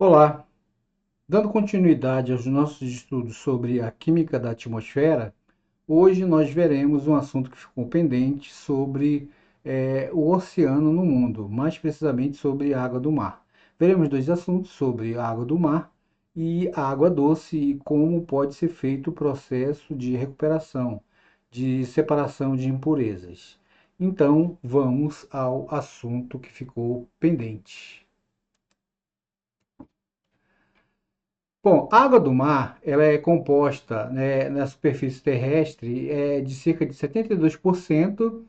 Olá, dando continuidade aos nossos estudos sobre a química da atmosfera, hoje nós veremos um assunto que ficou pendente sobre o oceano no mundo, mais precisamente sobre a água do mar. Veremos dois assuntos sobre a água do mar e a água doce e como pode ser feito o processo de recuperação, de separação de impurezas. Então, vamos ao assunto que ficou pendente. Bom, a água do mar, ela é composta, né, na superfície terrestre de cerca de 72%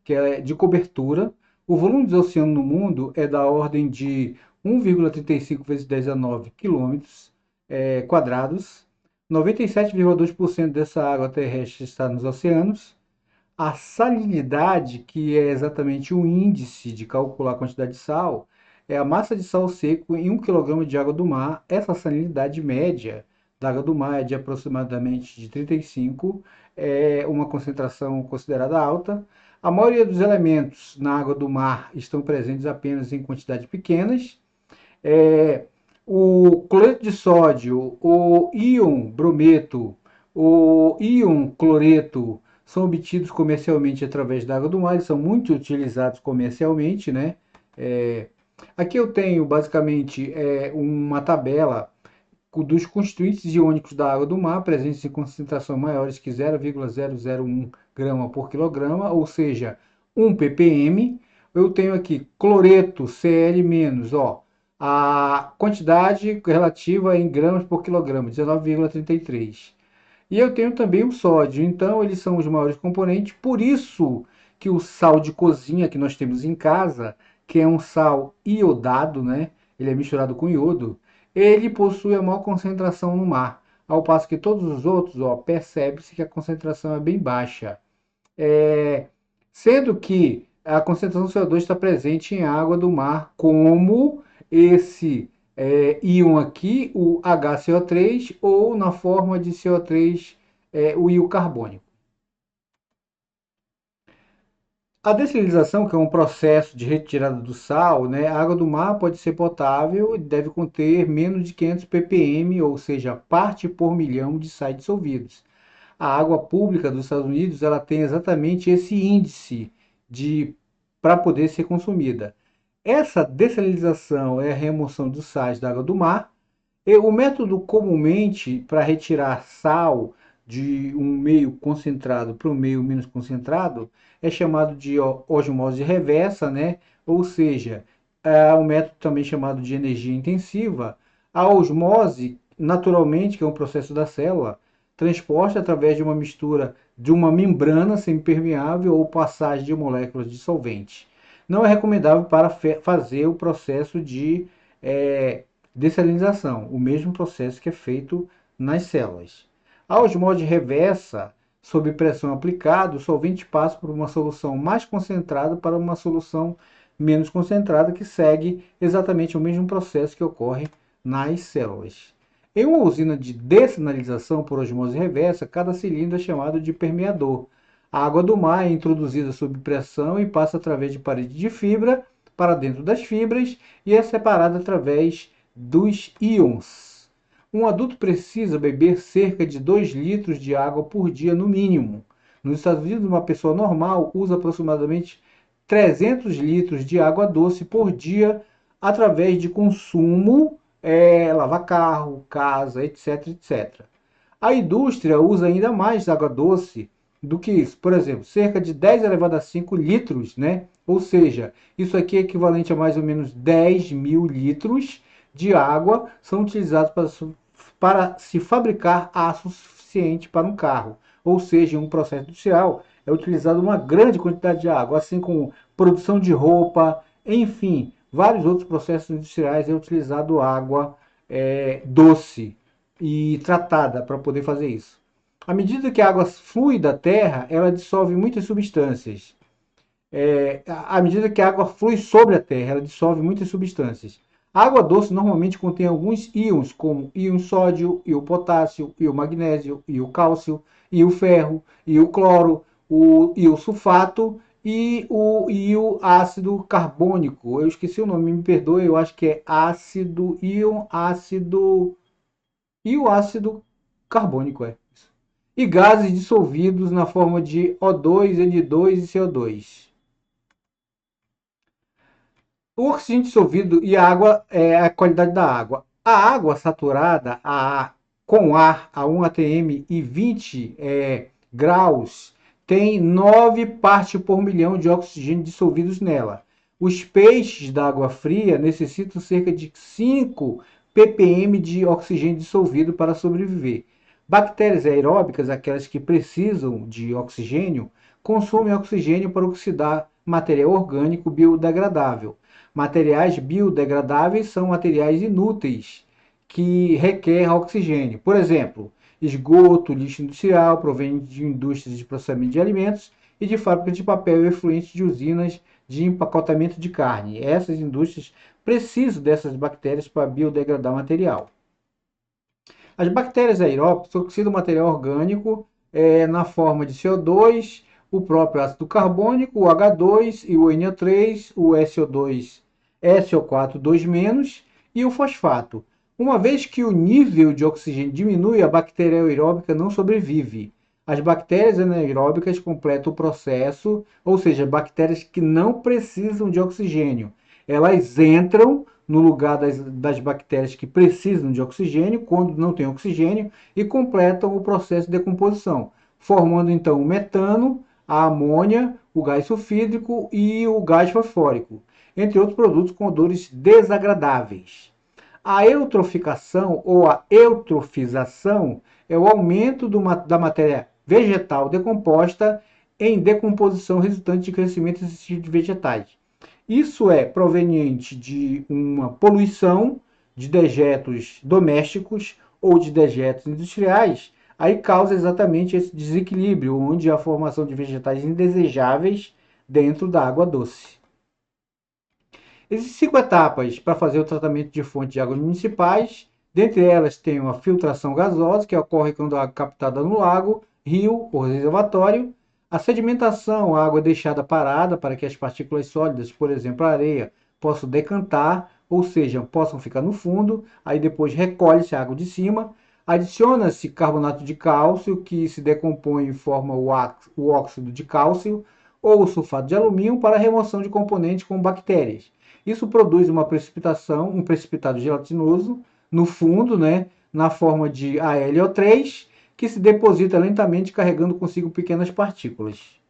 que é de cobertura. O volume dos oceanos no mundo é da ordem de 1,35 vezes 10 a 9 quilômetros quadrados. 97,2% dessa água terrestre está nos oceanos. A salinidade, que é exatamente o índice de calcular a quantidade de sal, é a massa de sal seco em 1 quilograma de água do mar. Essa salinidade média da água do mar é de aproximadamente de 35, é uma concentração considerada alta. A maioria dos elementos na água do mar estão presentes apenas em quantidades pequenas. É, o cloreto de sódio, o íon brometo, o íon cloreto são obtidos comercialmente através da água do mar, eles são muito utilizados comercialmente, né? É, aqui eu tenho basicamente uma tabela dos constituintes iônicos da água do mar presentes em concentração maiores que 0,001 grama por quilograma, ou seja, 1 ppm. Eu tenho aqui cloreto Cl-, ó, a quantidade relativa em gramas por quilograma, 19,33. E eu tenho também o sódio, então eles são os maiores componentes, por isso que o sal de cozinha que nós temos em casa, que é um sal iodado, né? Ele é misturado com iodo, ele possui a maior concentração no mar, ao passo que todos os outros, ó, percebe-se que a concentração é bem baixa. É, sendo que a concentração de CO2 está presente em água do mar, como esse íon aqui, o HCO3, ou na forma de CO3, o íon carbônico. A dessalinização, que é um processo de retirada do sal, né, a água do mar pode ser potável e deve conter menos de 500 ppm, ou seja, parte por milhão de sais dissolvidos. A água pública dos Estados Unidos ela tem exatamente esse índice de para poder ser consumida. Essa dessalinização é a remoção dos sais da água do mar. E o método comumente para retirar sal de um meio concentrado para um meio menos concentrado é chamado de osmose reversa, né? Ou seja, é um método também chamado de energia intensiva. A osmose, naturalmente, que é um processo da célula, transporta através de uma mistura de uma membrana semipermeável ou passagem de moléculas de solvente. Não é recomendável para fazer o processo de dessalinização, o mesmo processo que é feito nas células. A osmose reversa, sob pressão aplicada, o solvente passa por uma solução mais concentrada para uma solução menos concentrada, que segue exatamente o mesmo processo que ocorre nas células. Em uma usina de dessalinização por osmose reversa, cada cilindro é chamado de permeador. A água do mar é introduzida sob pressão e passa através de parede de fibra para dentro das fibras e é separada através dos íons. Um adulto precisa beber cerca de 2 litros de água por dia no mínimo. Nos Estados Unidos, uma pessoa normal usa aproximadamente 300 litros de água doce por dia através de consumo, lavar carro, casa, etc, etc. A indústria usa ainda mais água doce do que isso. Por exemplo, cerca de 10 elevado a 5 litros, né? Ou seja, isso aqui é equivalente a mais ou menos 10 mil litros de água são utilizados para se fabricar aço suficiente para um carro. Ou seja, em um processo industrial é utilizada uma grande quantidade de água, assim como produção de roupa, enfim, vários outros processos industriais é utilizado água doce e tratada para poder fazer isso. À medida que a água flui da terra, ela dissolve muitas substâncias. À medida que a água flui sobre a terra, ela dissolve muitas substâncias. A água doce normalmente contém alguns íons, como íon sódio, íon potássio, íon magnésio, íon cálcio, íon ferro, íon cloro, o íon sulfato e o ácido carbônico. Eu esqueci o nome, me perdoe, eu acho que é ácido, íon, ácido e o ácido carbônico, é. E gases dissolvidos na forma de O2, N2 e CO2. O oxigênio dissolvido e a água é a qualidade da água. A água saturada com ar a 1 atm e 20 graus tem 9 partes por milhão de oxigênio dissolvidos nela. Os peixes da água fria necessitam cerca de 5 ppm de oxigênio dissolvido para sobreviver. Bactérias aeróbicas, aquelas que precisam de oxigênio, consomem oxigênio para oxidar material orgânico biodegradável. Materiais biodegradáveis são materiais inúteis que requerem oxigênio. Por exemplo, esgoto, lixo industrial, proveniente de indústrias de processamento de alimentos e de fábricas de papel efluentes de usinas de empacotamento de carne. Essas indústrias precisam dessas bactérias para biodegradar o material. As bactérias aeróbicas oxidam o material orgânico na forma de CO2, o próprio ácido carbônico, o H2 e o NO3, o SO2, SO4 2- e o fosfato. Uma vez que o nível de oxigênio diminui, a bactéria aeróbica não sobrevive. As bactérias anaeróbicas completam o processo, ou seja, bactérias que não precisam de oxigênio. Elas entram no lugar das bactérias que precisam de oxigênio, quando não tem oxigênio, e completam o processo de decomposição, formando então o metano, a amônia, o gás sulfídrico e o gás fosfórico, entre outros produtos com odores desagradáveis. A eutroficação ou a eutrofização é o aumento da matéria vegetal decomposta em decomposição resultante de crescimento excessivo de vegetais. Isso é proveniente de uma poluição de dejetos domésticos ou de dejetos industriais, aí causa exatamente esse desequilíbrio, onde há a formação de vegetais indesejáveis dentro da água doce. Existem 5 etapas para fazer o tratamento de fontes de águas municipais. Dentre elas tem a filtração gasosa, que ocorre quando a água é captada no lago, rio ou reservatório. A sedimentação, a água é deixada parada para que as partículas sólidas, por exemplo, a areia, possam decantar, ou seja, possam ficar no fundo. Aí depois recolhe-se a água de cima. Adiciona-se carbonato de cálcio, que se decompõe e forma o óxido de cálcio, ou o sulfato de alumínio para a remoção de componentes com bactérias. Isso produz uma precipitação, um precipitado gelatinoso no fundo, né, na forma de AlO3, que se deposita lentamente carregando consigo pequenas partículas.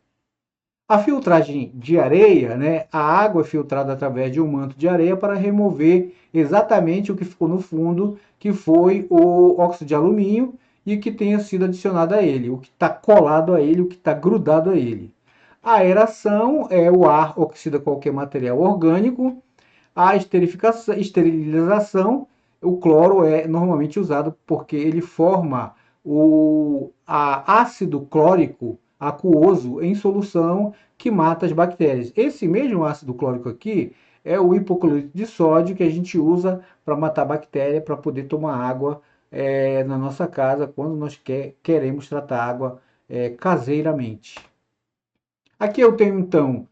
A filtragem de areia, né, a água é filtrada através de um manto de areia para remover exatamente o que ficou no fundo, que foi o óxido de alumínio e que tenha sido adicionado a ele, o que está colado a ele, o que está grudado a ele. A aeração é o ar oxida qualquer material orgânico. A esterilização, o cloro é normalmente usado porque ele forma o ácido clórico aquoso em solução que mata as bactérias. Esse mesmo ácido clórico aqui é o hipoclorito de sódio que a gente usa para matar bactéria, para poder tomar água na nossa casa quando nós queremos tratar água caseiramente. Aqui eu tenho, então,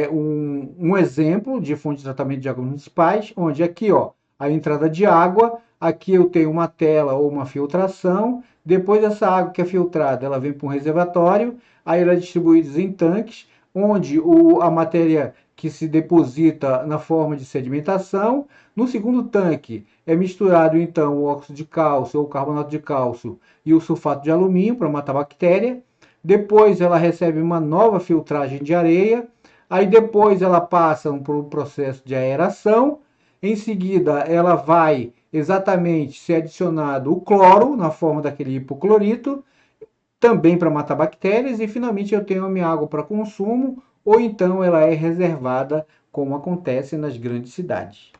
um exemplo de fonte de tratamento de águas municipais, onde aqui, ó, a entrada de água, aqui eu tenho uma tela ou uma filtração, depois essa água que é filtrada, ela vem para um reservatório, aí ela é distribuída em tanques, onde a matéria que se deposita na forma de sedimentação, no segundo tanque é misturado, então, o óxido de cálcio ou carbonato de cálcio e o sulfato de alumínio para matar a bactéria, depois ela recebe uma nova filtragem de areia, aí depois ela passa por um processo de aeração, em seguida ela vai exatamente ser adicionado o cloro na forma daquele hipoclorito, também para matar bactérias, e finalmente eu tenho a minha água para consumo, ou então ela é reservada, como acontece nas grandes cidades.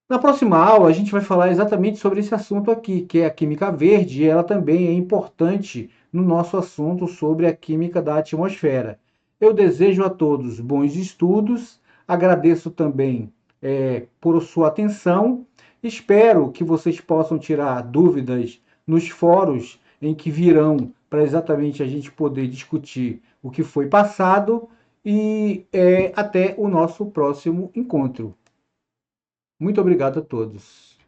Na próxima aula, a gente vai falar exatamente sobre esse assunto aqui, que é a química verde, e ela também é importante no nosso assunto sobre a química da atmosfera. Eu desejo a todos bons estudos, agradeço também por sua atenção, espero que vocês possam tirar dúvidas nos fóruns em que virão para exatamente a gente poder discutir o que foi passado e até o nosso próximo encontro. Muito obrigado a todos.